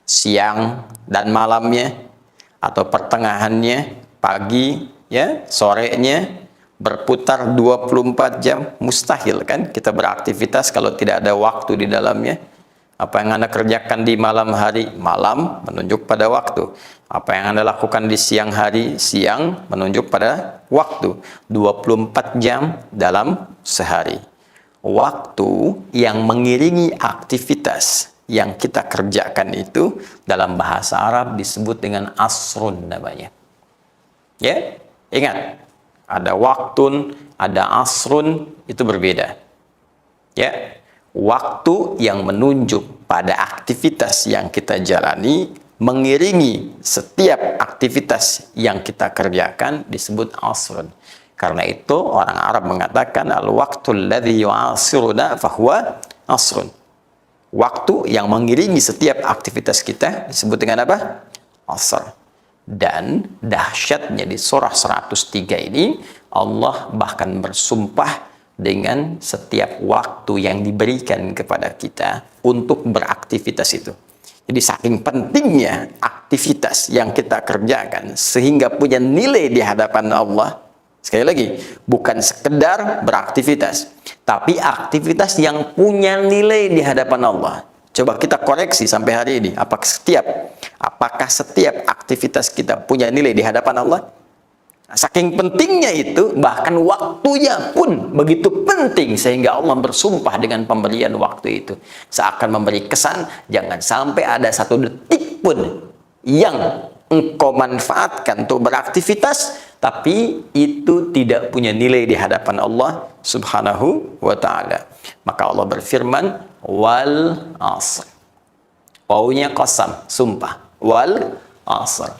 Siang dan malamnya, atau pertengahannya, pagi, ya, sorenya, berputar 24 jam. Mustahil kan kita beraktivitas kalau tidak ada waktu di dalamnya. Apa yang Anda kerjakan di malam hari, malam menunjuk pada waktu. Apa yang Anda lakukan di siang hari, siang menunjuk pada waktu. 24 jam dalam sehari. Waktu yang mengiringi aktivitas yang kita kerjakan itu dalam bahasa Arab disebut dengan asrun namanya. Ya, ingat, ada waktun, ada asrun, itu berbeda. Ya, waktu yang menunjuk pada aktivitas yang kita jalani, mengiringi setiap aktivitas yang kita kerjakan disebut asrun. Karena itu orang Arab mengatakan al-waqtul ladzi yu'asiruna fahuwa asrun. Waktu yang mengiringi setiap aktivitas kita disebut dengan apa? Asr. Dan dahsyatnya di surah 103 ini, Allah bahkan bersumpah dengan setiap waktu yang diberikan kepada kita untuk beraktivitas itu. Jadi saking pentingnya aktivitas yang kita kerjakan sehingga punya nilai di hadapan Allah. Sekali lagi, bukan sekedar beraktivitas, tapi aktivitas yang punya nilai di hadapan Allah. Coba kita koreksi sampai hari ini, apakah setiap aktivitas kita punya nilai di hadapan Allah? Saking pentingnya itu, bahkan waktunya pun begitu penting sehingga Allah bersumpah dengan pemberian waktu itu. Seakan memberi kesan, jangan sampai ada satu detik pun yang engkau manfaatkan untuk beraktivitas, tapi itu tidak punya nilai di hadapan Allah Subhanahu wa ta'ala. Maka Allah berfirman, wal asr. Wawunya qasam, sumpah. Wal asr.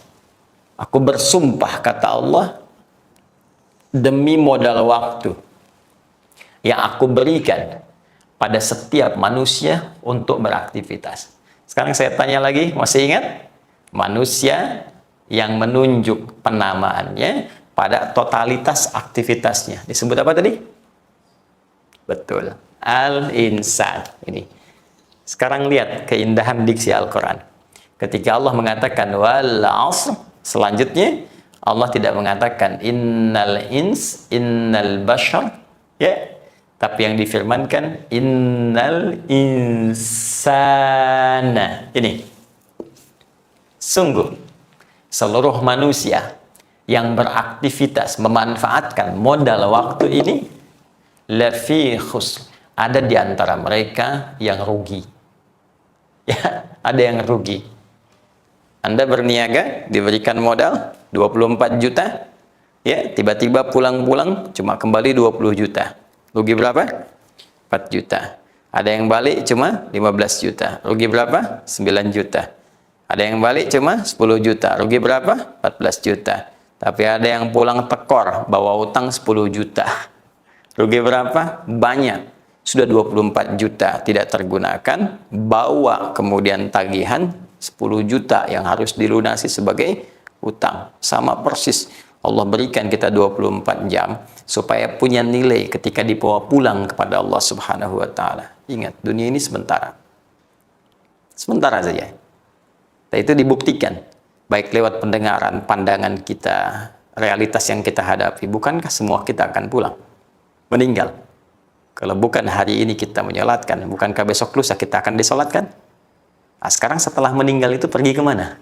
Aku bersumpah, kata Allah, demi modal waktu yang aku berikan pada setiap manusia untuk beraktivitas. Sekarang saya tanya lagi, masih ingat? Manusia yang menunjuk penamaannya pada totalitas aktivitasnya. Disebut apa tadi? Betul. Al-insan. Ini. Sekarang lihat keindahan diksi Al-Quran. Ketika Allah mengatakan wal asr, selanjutnya Allah tidak mengatakan innal bashar, ya, tapi yang difirmankan innal insana. Ini sungguh seluruh manusia yang beraktivitas memanfaatkan modal waktu ini lafi khusr, ada di antara mereka yang rugi. Ya, ada yang rugi. Anda berniaga, diberikan modal 24 juta, ya, tiba-tiba pulang-pulang cuma kembali 20 juta. Rugi berapa? 4 juta. Ada yang balik cuma 15 juta. Rugi berapa? 9 juta. Ada yang balik cuma 10 juta. Rugi berapa? 14 juta. Tapi ada yang pulang tekor, bawa utang 10 juta. Rugi berapa? Banyak. Sudah 24 juta tidak tergunakan, bawa kemudian tagihan 10 juta yang harus dilunasi sebagai utang. Sama persis. Allah berikan kita 24 jam supaya punya nilai ketika dibawa pulang kepada Allah Subhanahu wa taala. Ingat, dunia ini sementara. Sementara saja. Dan itu dibuktikan baik lewat pendengaran, pandangan kita, realitas yang kita hadapi. Bukankah semua kita akan pulang? Meninggal. Kalau bukan hari ini kita menyolatkan, bukankah besok lusa kita akan disolatkan? Nah, sekarang setelah meninggal itu pergi kemana?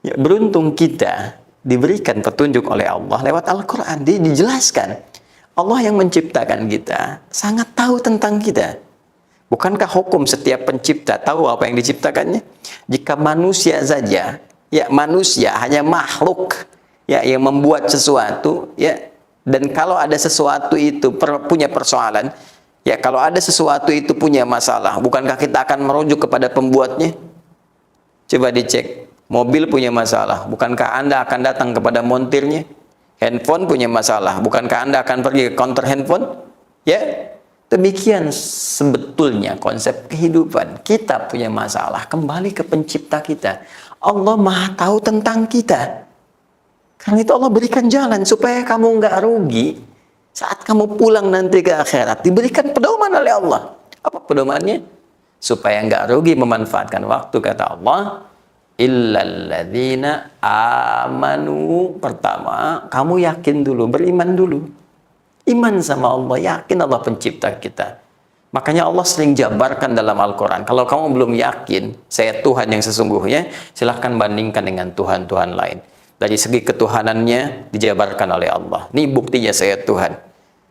Ya, beruntung kita diberikan petunjuk oleh Allah lewat Al-Quran. Dijelaskan. Allah yang menciptakan kita sangat tahu tentang kita. Bukankah hukum setiap pencipta tahu apa yang diciptakannya? Jika manusia saja, ya manusia hanya makhluk ya yang membuat sesuatu, ya, dan kalau ada sesuatu itu punya persoalan, ya kalau ada sesuatu itu punya masalah, bukankah kita akan merujuk kepada pembuatnya? Coba dicek, mobil punya masalah, bukankah Anda akan datang kepada montirnya? Handphone punya masalah, bukankah Anda akan pergi ke counter handphone? Ya, demikian sebetulnya konsep kehidupan. Kita punya masalah, kembali ke pencipta kita. Allah Maha tahu tentang kita. Karena itu Allah berikan jalan supaya kamu nggak rugi saat kamu pulang nanti ke akhirat. Diberikan pedoman oleh Allah. Apa pedomannya? Supaya nggak rugi memanfaatkan waktu, kata Allah, illalladzina amanu. Pertama, kamu yakin dulu, beriman dulu. Iman sama Allah, yakin Allah pencipta kita. Makanya Allah sering jabarkan dalam Al-Quran. Kalau kamu belum yakin, saya Tuhan yang sesungguhnya, silahkan bandingkan dengan Tuhan-Tuhan lain. Dari segi ketuhanannya, dijabarkan oleh Allah. Ini buktinya saya Tuhan.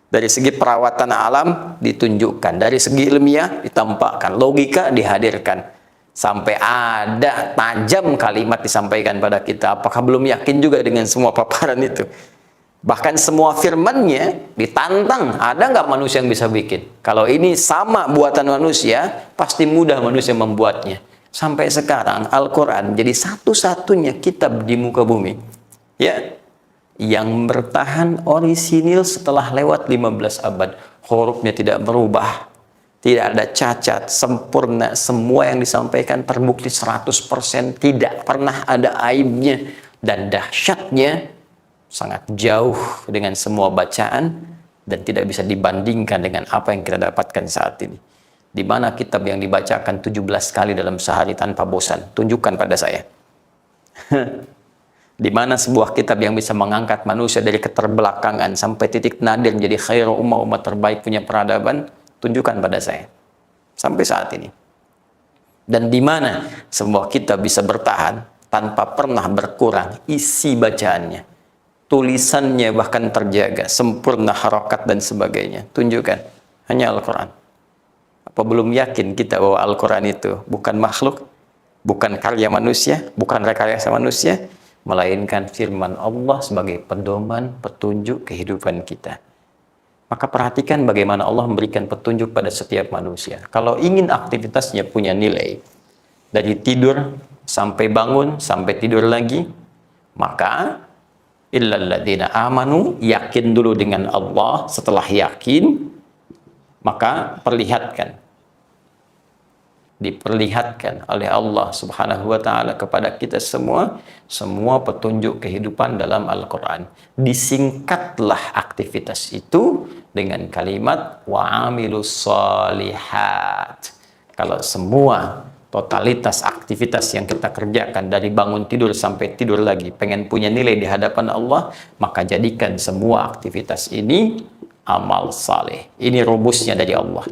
Dari segi perawatan alam, ditunjukkan. Dari segi ilmiah, ditampakkan. Logika, dihadirkan. Sampai ada tajam kalimat disampaikan pada kita. Apakah belum yakin juga dengan semua paparan itu? Bahkan semua firmannya ditantang. Ada nggak manusia yang bisa bikin? Kalau ini sama buatan manusia, pasti mudah manusia membuatnya. Sampai sekarang Al-Quran jadi satu-satunya kitab di muka bumi, ya, yang bertahan orisinil setelah lewat 15 abad. Hurufnya tidak berubah, tidak ada cacat, sempurna. Semua yang disampaikan terbukti 100%, tidak pernah ada aibnya. Dan dahsyatnya sangat jauh dengan semua bacaan dan tidak bisa dibandingkan dengan apa yang kita dapatkan saat ini. Di mana kitab yang dibacakan 17 kali dalam sehari tanpa bosan? Tunjukkan pada saya. Di mana sebuah kitab yang bisa mengangkat manusia dari keterbelakangan sampai titik nadir menjadi khairu umat terbaik punya peradaban? Tunjukkan pada saya. Sampai saat ini. Dan di mana sebuah kitab bisa bertahan tanpa pernah berkurang isi bacaannya, tulisannya bahkan terjaga, sempurna harokat dan sebagainya. Tunjukkan. Hanya Al-Quran. Apa belum yakin kita bahwa Al-Quran itu bukan makhluk, bukan karya manusia, bukan rekayasa manusia, melainkan firman Allah sebagai pedoman, petunjuk kehidupan kita. Maka perhatikan bagaimana Allah memberikan petunjuk pada setiap manusia. Kalau ingin aktivitasnya punya nilai, dari tidur sampai bangun, sampai tidur lagi, maka illalladzina amanu, yakin dulu dengan Allah. Setelah yakin, maka diperlihatkan oleh Allah Subhanahu wa taala kepada kita semua petunjuk kehidupan dalam Al-Qur'an. Disingkatlah aktivitas itu dengan kalimat wa amilus shalihat. Kalau semua totalitas aktivitas yang kita kerjakan dari bangun tidur sampai tidur lagi pengen punya nilai di hadapan Allah, maka jadikan semua aktivitas ini amal saleh. Ini rumusnya dari Allah.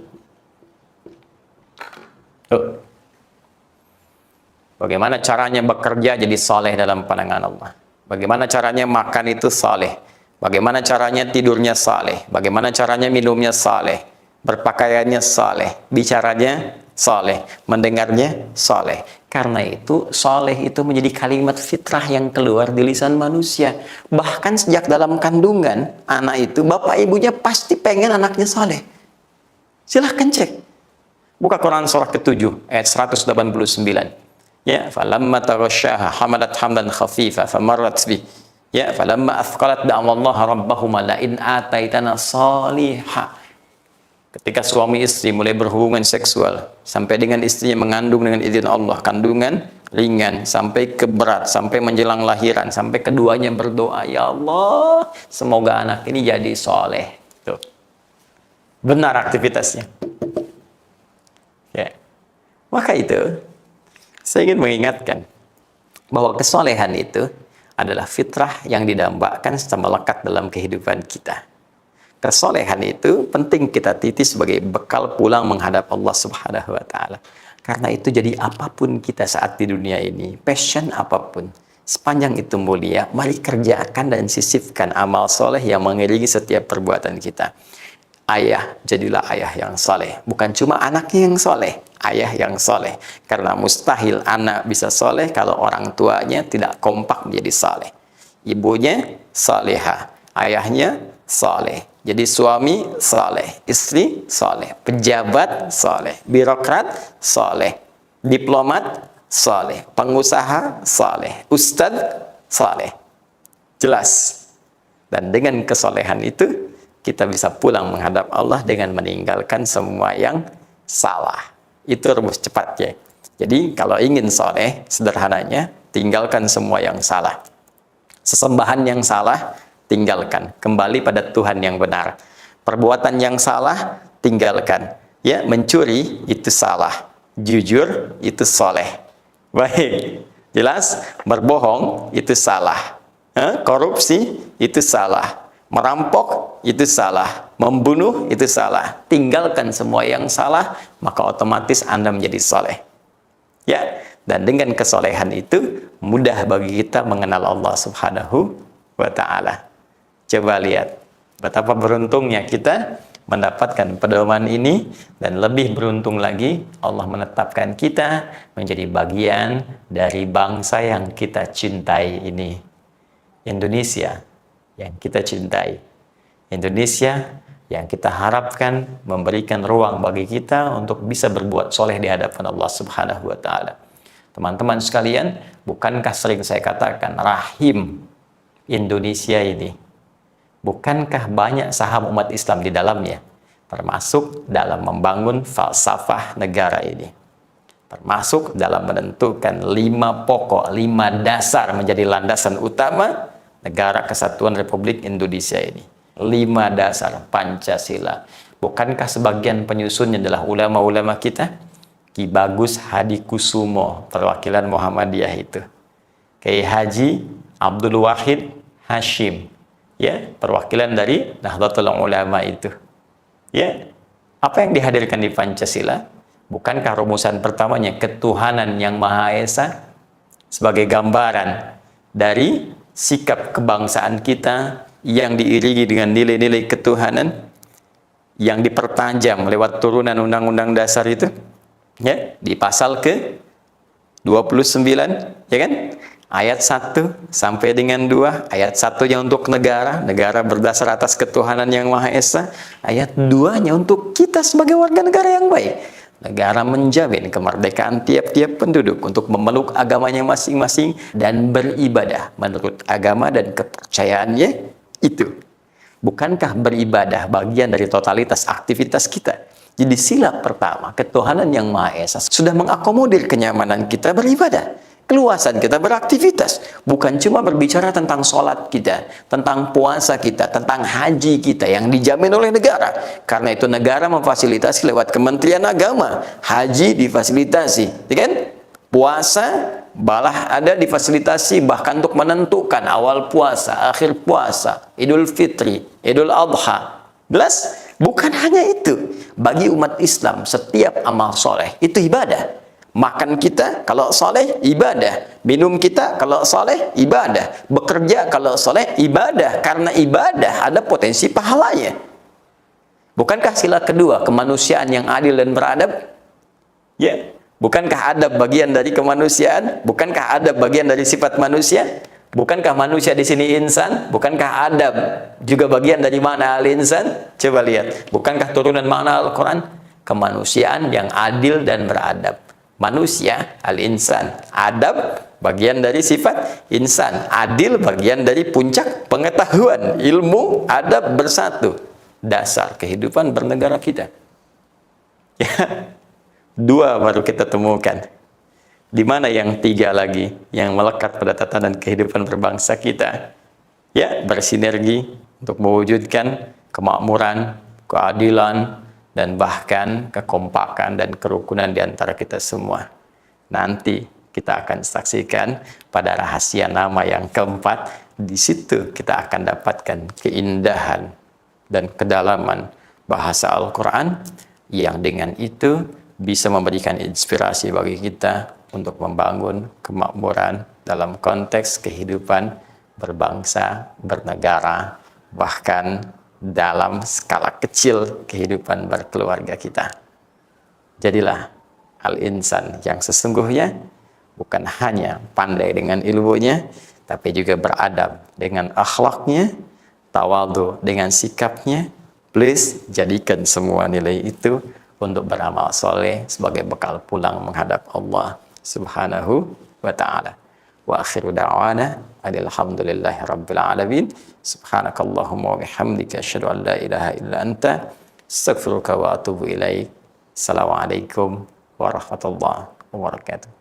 Bagaimana caranya bekerja jadi saleh dalam pandangan Allah? Bagaimana caranya makan itu saleh? Bagaimana caranya tidurnya saleh? Bagaimana caranya minumnya saleh? Berpakaiannya saleh? Bicaranya saleh? Mendengarnya saleh? Karena itu saleh itu menjadi kalimat fitrah yang keluar di lisan manusia. Bahkan sejak dalam kandungan anak itu, bapak ibunya pasti pengen anaknya saleh. Silahkan cek. Buka Quran surah ke-7 ayat 189. Ya, falamma taghasyaha hamalat hamdan khafifa famarrat bi. Ya, falamma athqalat da'awallaha rabbahuma la in ataitana salihah. Ketika suami istri mulai berhubungan seksual sampai dengan istrinya mengandung dengan izin Allah kandungan, ringan, sampai ke berat, sampai menjelang lahiran, sampai keduanya berdoa, ya Allah, semoga anak ini jadi soleh. Tuh. Benar aktivitasnya. Ya. Maka itu, saya ingin mengingatkan bahwa kesolehan itu adalah fitrah yang didambakan secara melekat dalam kehidupan kita. Kesolehan itu penting kita titi sebagai bekal pulang menghadap Allah Subhanahu wa Ta'ala. Karena itu, jadi apapun kita saat di dunia ini, passion apapun, sepanjang itu mulia, mari kerjakan dan sisipkan amal soleh yang mengiringi setiap perbuatan kita. Ayah, jadilah ayah yang soleh. Bukan cuma anaknya yang soleh, ayah yang soleh. Karena mustahil anak bisa soleh kalau orang tuanya tidak kompak menjadi soleh. Ibunya soleha, ayahnya soleh. Jadi suami soleh, istri soleh, pejabat soleh, birokrat soleh, diplomat soleh, pengusaha soleh, ustadz soleh. Jelas. Dan dengan kesolehan itu, kita bisa pulang menghadap Allah dengan meninggalkan semua yang salah. Itu rumus cepatnya. Jadi kalau ingin soleh, sederhananya, tinggalkan semua yang salah. Sesembahan yang salah, tinggalkan. Kembali pada Tuhan yang benar. Perbuatan yang salah, tinggalkan. Ya, mencuri itu salah. Jujur itu soleh. Baik. Jelas? Berbohong itu salah. Korupsi itu salah. Merampok itu salah. Membunuh itu salah. Tinggalkan semua yang salah, maka otomatis Anda menjadi soleh. Ya. Dan dengan kesolehan itu, mudah bagi kita mengenal Allah Subhanahu wa Ta'ala. Coba lihat betapa beruntungnya kita mendapatkan pedoman ini, dan lebih beruntung lagi Allah menetapkan kita menjadi bagian dari bangsa yang kita cintai ini. Indonesia yang kita cintai. Indonesia yang kita harapkan memberikan ruang bagi kita untuk bisa berbuat soleh di hadapan Allah Subhanahu wa Ta'ala. Teman-teman sekalian, bukankah sering saya katakan rahim Indonesia ini, bukankah banyak saham umat Islam di dalamnya, termasuk dalam membangun falsafah negara ini, termasuk dalam menentukan 5 pokok, 5 dasar menjadi landasan utama negara kesatuan Republik Indonesia ini. 5 dasar Pancasila. Bukankah sebagian penyusunnya adalah ulama-ulama kita? Ki Bagus Hadi Kusumo, perwakilan Muhammadiyah itu. Kiai Haji Abdul Wahid Hashim, ya, perwakilan dari Nahdlatul Ulama itu. Ya, apa yang dihadirkan di Pancasila? Bukankah rumusan pertamanya ketuhanan yang Maha Esa sebagai gambaran dari sikap kebangsaan kita yang diiringi dengan nilai-nilai ketuhanan yang dipertajam lewat turunan Undang-Undang Dasar itu? Ya, di pasal ke 29, ya kan? Ayat 1 sampai dengan 2, ayat 1-nya untuk negara berdasar atas ketuhanan yang Maha Esa, ayat 2-nya untuk kita sebagai warga negara yang baik. Negara menjamin kemerdekaan tiap-tiap penduduk untuk memeluk agamanya masing-masing dan beribadah menurut agama dan kepercayaannya itu. Bukankah beribadah bagian dari totalitas aktivitas kita? Jadi sila pertama, ketuhanan yang Maha Esa sudah mengakomodir kenyamanan kita beribadah, keluasan kita beraktivitas. Bukan cuma berbicara tentang sholat kita, tentang puasa kita, tentang haji kita yang dijamin oleh negara. Karena itu negara memfasilitasi lewat Kementerian Agama, haji difasilitasi, ya kan? Puasa balah ada difasilitasi bahkan untuk menentukan awal puasa, akhir puasa, Idul Fitri, Idul Adha. Jelas? Bukan hanya itu. Bagi umat Islam, setiap amal soleh itu ibadah. Makan kita kalau soleh, ibadah. Minum kita kalau soleh, ibadah. Bekerja kalau soleh, ibadah. Karena ibadah ada potensi pahalanya. Bukankah sila kedua, kemanusiaan yang adil dan beradab? Ya. Bukankah adab bagian dari kemanusiaan? Bukankah adab bagian dari sifat manusia? Bukankah manusia di sini insan? Bukankah adab juga bagian dari makna al-insan? Coba lihat. Bukankah turunan makna Al-Quran? Kemanusiaan yang adil dan beradab. Manusia, al-insan. Adab, bagian dari sifat insan. Adil, bagian dari puncak pengetahuan. Ilmu, adab bersatu. Dasar kehidupan bernegara kita. Ya. 2 baru kita temukan. Di mana yang tiga lagi yang melekat pada tatanan kehidupan berbangsa kita? Ya, bersinergi untuk mewujudkan kemakmuran, keadilan, dan bahkan kekompakan dan kerukunan di antara kita semua. Nanti kita akan saksikan pada rahasia nama yang keempat. Di situ kita akan dapatkan keindahan dan kedalaman bahasa Al-Quran yang dengan itu bisa memberikan inspirasi bagi kita untuk membangun kemakmuran dalam konteks kehidupan berbangsa, bernegara, bahkan dalam skala kecil kehidupan berkeluarga kita. Jadilah al-insan yang sesungguhnya bukan hanya pandai dengan ilmunya, tapi juga beradab dengan akhlaknya, tawadhu dengan sikapnya. Please jadikan semua nilai itu untuk beramal soleh sebagai bekal pulang menghadap Allah Subhanahu wa ta'ala. Wa akhiru da'wana alhamdulillahi rabbil alamin. Subhanakallahumma wa bihamdika asyhadu an la ilaha illa anta astaghfiruka wa atubu ilaik. Assalamualaikum warahmatullahi wabarakatuh.